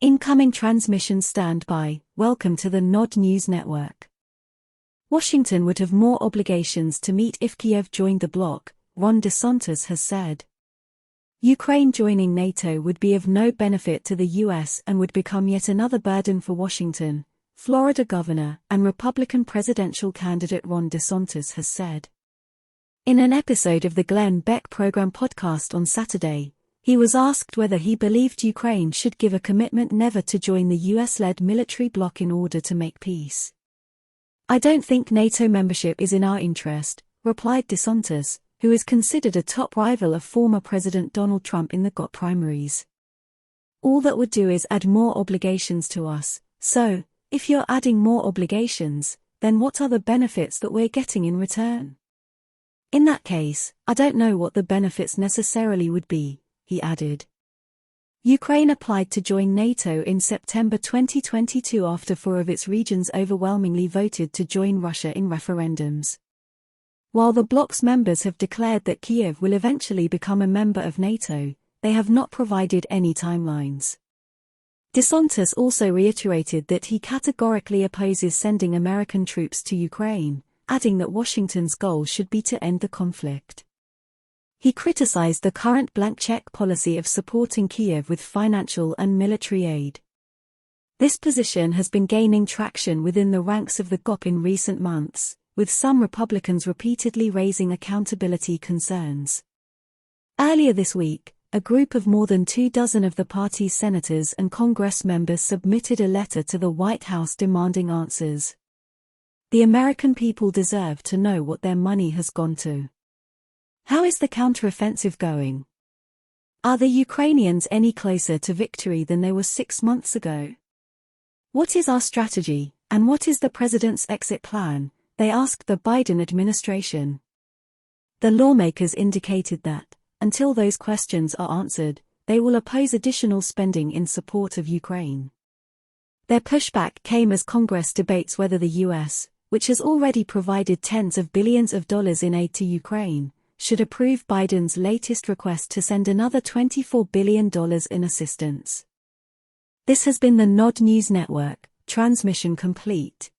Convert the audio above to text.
Incoming transmission standby. Welcome to the Nod News Network. Washington would have more obligations to meet if Kiev joined the bloc, Ron DeSantis has said. Ukraine joining NATO would be of no benefit to the U.S. and would become yet another burden for Washington, Florida Governor and Republican presidential candidate Ron DeSantis has said. In an episode of the Glenn Beck program podcast on Saturday, he was asked whether he believed Ukraine should give a commitment never to join the US-led military bloc in order to make peace. "I don't think NATO membership is in our interest," replied DeSantis, who is considered a top rival of former President Donald Trump in the GOP primaries. "All that would do is add more obligations to us, so, if you're adding more obligations, then what are the benefits that we're getting in return? In that case, I don't know what the benefits necessarily would be," he added. Ukraine applied to join NATO in September 2022 after four of its regions overwhelmingly voted to join Russia in referendums. While the bloc's members have declared that Kiev will eventually become a member of NATO, they have not provided any timelines. DeSantis also reiterated that he categorically opposes sending American troops to Ukraine, adding that Washington's goal should be to end the conflict. He criticized the current blank check policy of supporting Kiev with financial and military aid. This position has been gaining traction within the ranks of the GOP in recent months, with some Republicans repeatedly raising accountability concerns. Earlier this week, a group of more than 24 of the party's senators and Congress members submitted a letter to the White House demanding answers. The American people deserve to know what their money has gone to. How is the counteroffensive going? Are the Ukrainians any closer to victory than they were 6 months ago? What is our strategy, and what is the president's exit plan? They asked the Biden administration. The lawmakers indicated that, until those questions are answered, they will oppose additional spending in support of Ukraine. Their pushback came as Congress debates whether the U.S., which has already provided tens of billions of dollars in aid to Ukraine, should approve Biden's latest request to send another $24 billion in assistance. This has been the Nod News Network, transmission complete.